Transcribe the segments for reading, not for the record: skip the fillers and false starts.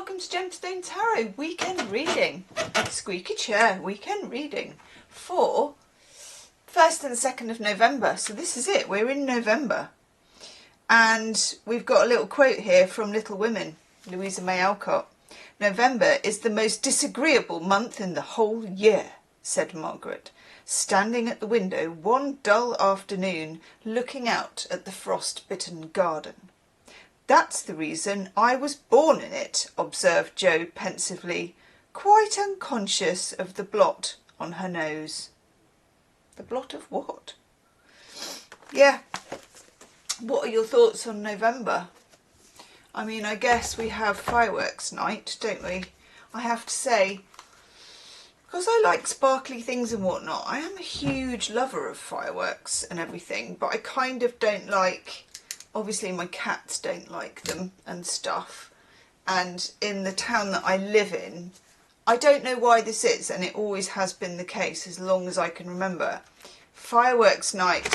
welcome to Gemstone Tarot weekend reading. Squeaky chair weekend reading for 1st and 2nd of November. So this is it, we're in November. And we've got a little quote here from Little Women, Louisa May Alcott. November is the most disagreeable month in the whole year, said Margaret, standing at the window one dull afternoon, looking out at the frost-bitten garden. That's the reason I was born in it, observed Jo pensively, quite unconscious of the blot on her nose. The blot of what? Yeah. What are your thoughts on November? I mean, I guess we have fireworks night, don't we? I have to say, because I like sparkly things and whatnot, I am a huge lover of fireworks and everything, but I kind of don't like, obviously my cats don't like them and stuff. And in the town that I live in, I don't know why this is, and it always has been the case as long as I can remember. Fireworks night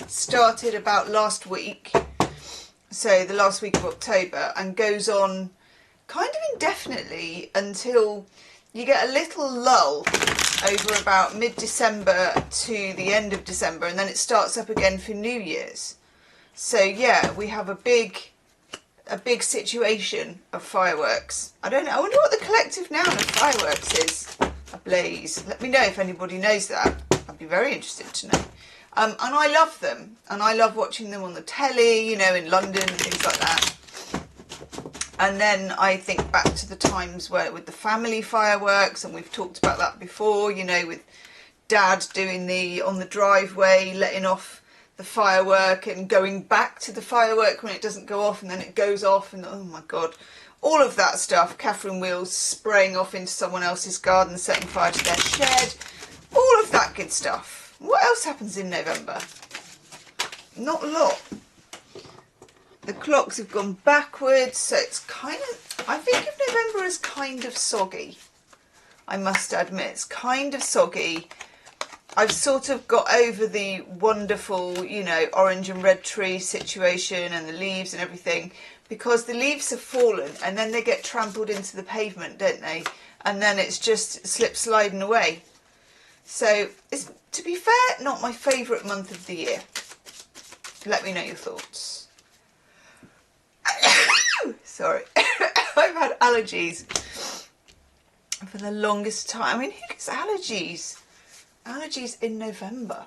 started about last week, so the last week of October, and goes on kind of indefinitely until you get a little lull over about mid-December to the end of December, and then it starts up again for New Year's. So yeah, we have a big situation of fireworks. I don't know, I wonder what the collective noun of fireworks is. A blaze. Let me know if anybody knows that. I'd be very interested to know. And I love them, and I love watching them on the telly, you know, in London and things like that. And then I think back to the times where with the family fireworks, and we've talked about that before, you know, with Dad doing on the driveway, letting off the firework and going back to the firework when it doesn't go off and then it goes off, and oh my God, all of that stuff. Catherine Wheels spraying off into someone else's garden, setting fire to their shed, all of that good stuff. What else happens in November? Not a lot. The clocks have gone backwards, so it's kind of, I think of November as kind of soggy. I must admit, it's kind of soggy. I've sort of got over the wonderful, you know, orange and red tree situation and the leaves and everything, because the leaves have fallen and then they get trampled into the pavement, don't they? And then it's just slip sliding away. So it's, to be fair, not my favourite month of the year. Let me know your thoughts. Sorry, I've had allergies for the longest time. I mean, who gets allergies? Allergies in November?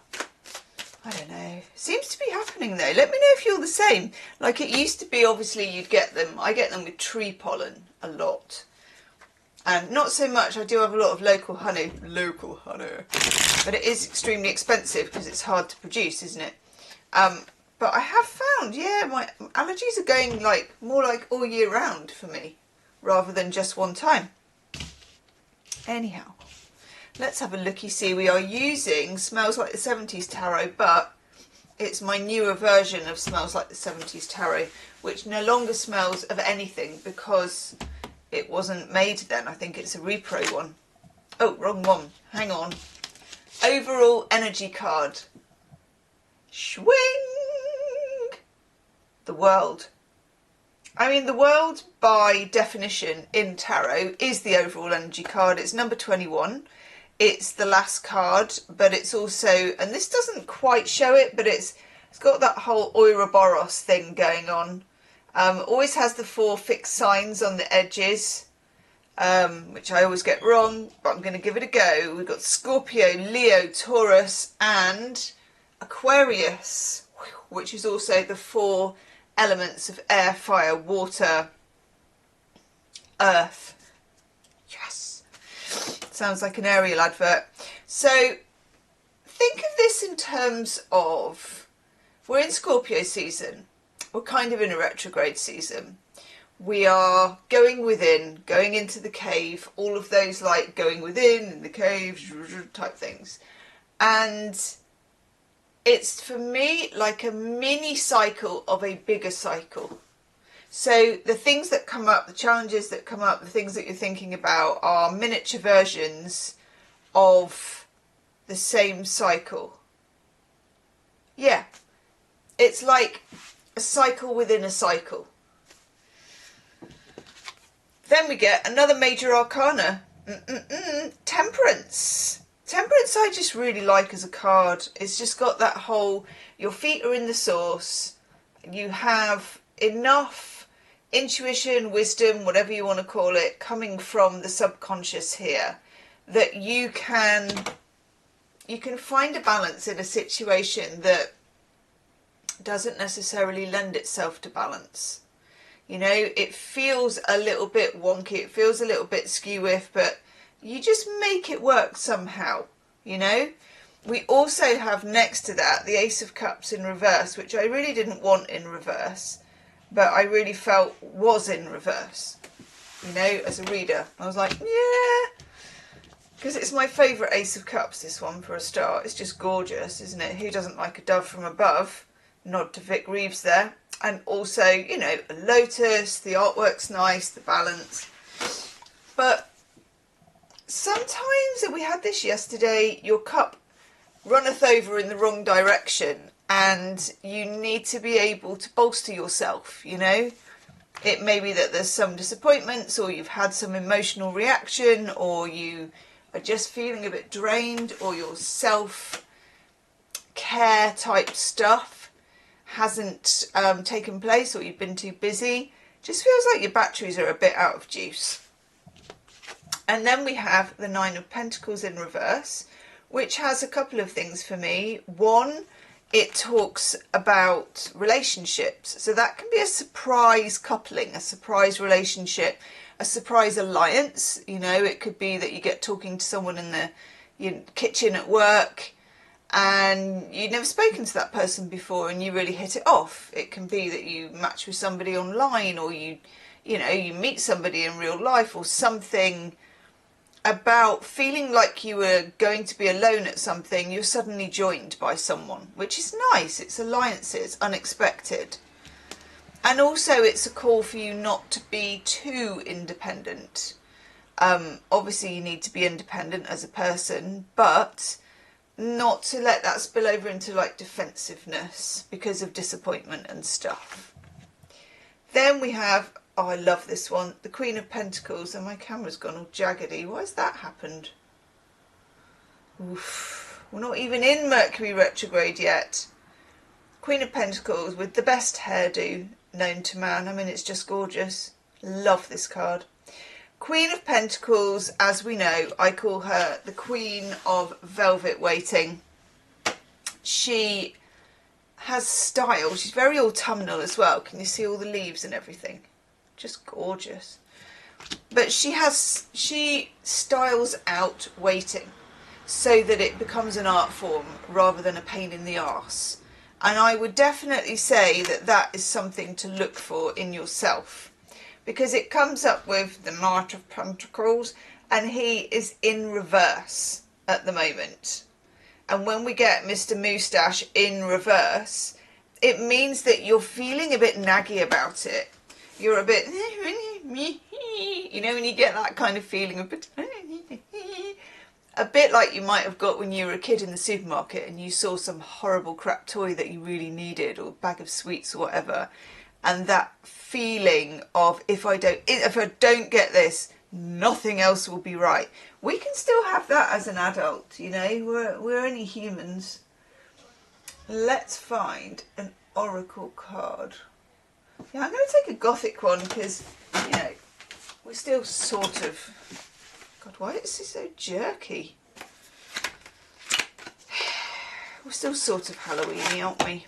I don't know. Seems to be happening though. Let me know if you're the same. Like it used to be, obviously you'd get them. I get them with tree pollen a lot. And not so much, I do have a lot of local honey, but it is extremely expensive because it's hard to produce, isn't it? But I have found, yeah, my allergies are going like more like all year round for me, rather than just one time. Anyhow, let's have a looky-see. We are using Smells Like the 70s Tarot, but it's my newer version of Smells Like the 70s Tarot, which no longer smells of anything because it wasn't made then. I think it's a repro one. Oh, wrong one. Hang on. Overall energy card. Swing! The world. I mean, the world, by definition, in tarot, is the overall energy card. It's number 21. It's the last card, but it's also, and this doesn't quite show it, but it's got that whole Ouroboros thing going on. Always has the 4 fixed signs on the edges, which I always get wrong, but I'm going to give it a go. We've got Scorpio, Leo, Taurus and Aquarius, which is also the 4 elements of air, fire, water, earth. Yes. Sounds like an Ariel advert. So think of this in terms of, we're in Scorpio season. We're kind of in a retrograde season. We are going within, going into the cave, all of those like going within in the cave type things. And it's for me like a mini cycle of a bigger cycle. So the things that come up, the challenges that come up, the things that you're thinking about are miniature versions of the same cycle. Yeah, it's like a cycle within a cycle. Then we get another major arcana, Temperance. Temperance I just really like as a card. It's just got that whole, your feet are in the source, you have enough intuition, wisdom, whatever you want to call it, coming from the subconscious here, that you can find a balance in a situation that doesn't necessarily lend itself to balance. You know, it feels a little bit wonky, it feels a little bit skew-iff, but you just make it work somehow, you know. We also have next to that the Ace of Cups in reverse, which I really didn't want in reverse, but I really felt was in reverse, you know, as a reader. I was like, yeah, because it's my favourite Ace of Cups, this one, for a start. It's just gorgeous, isn't it? Who doesn't like a dove from above? Nod to Vic Reeves there. And also, you know, a lotus, the artwork's nice, the balance. But sometimes, and we had this yesterday, your cup runneth over in the wrong direction and you need to be able to bolster yourself, you know. It may be that there's some disappointments, or you've had some emotional reaction, or you are just feeling a bit drained, or your self-care type stuff hasn't taken place, or you've been too busy. Just feels like your batteries are a bit out of juice. And then we have the Nine of Pentacles in reverse, which has a couple of things for me. One, it talks about relationships. So that can be a surprise coupling, a surprise relationship, a surprise alliance. You know, it could be that you get talking to someone in the kitchen at work and you've never spoken to that person before and you really hit it off. It can be that you match with somebody online, or you meet somebody in real life, or something about feeling like you were going to be alone at something, you're suddenly joined by someone, which is nice. It's alliances, unexpected. And also it's a call for you not to be too independent. Obviously you need to be independent as a person, but not to let that spill over into like defensiveness because of disappointment and stuff. Then we have, oh, I love this one, the Queen of Pentacles, and my camera's gone all jaggedy. Why has that happened? Oof. We're not even in Mercury retrograde yet. Queen of Pentacles with the best hairdo known to man. I mean, it's just gorgeous. Love this card. Queen of Pentacles, as we know, I call her the Queen of Velvet Waiting. She has style. She's very autumnal as well. Can you see all the leaves and everything? Just gorgeous. But she styles out waiting so that it becomes an art form rather than a pain in the arse. And I would definitely say that that is something to look for in yourself, because it comes up with the Knight of Pentacles and he is in reverse at the moment. And when we get Mr. Moustache in reverse, it means that you're feeling a bit naggy about it. You're a bit, you know, when you get that kind of feeling, a bit like you might have got when you were a kid in the supermarket and you saw some horrible crap toy that you really needed, or a bag of sweets or whatever, and that feeling of if I don't get this, nothing else will be right. We can still have that as an adult, you know. We're only humans. Let's find an oracle card. Yeah, I'm going to take a gothic one because, you know, we're still sort of... God, why is this so jerky? We're still sort of Halloween-y, aren't we?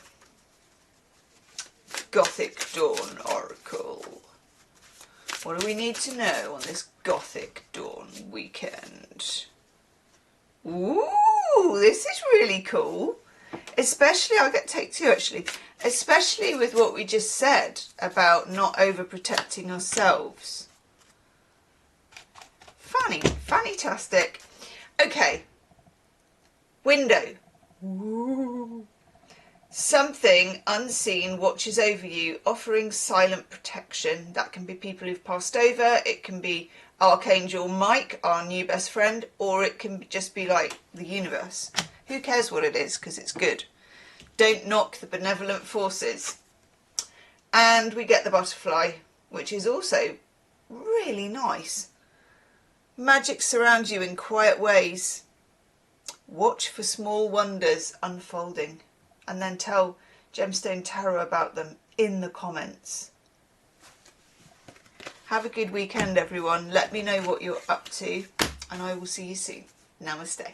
Gothic Dawn Oracle. What do we need to know on this Gothic Dawn weekend? Ooh, this is really cool. Especially, I'll take two actually, especially with what we just said about not overprotecting ourselves. Fantastic. Okay, window. Ooh. Something unseen watches over you, offering silent protection. That can be people who've passed over, it can be Archangel Mike, our new best friend, or it can just be like the universe. Who cares what it is, because it's good. Don't knock the benevolent forces. And we get the butterfly, which is also Really nice. Magic surrounds you in quiet ways. Watch for small wonders unfolding, and then tell Gemstone Tarot about them in the comments. Have a good weekend, everyone. Let me know what you're up to, and I will see you soon. Namaste.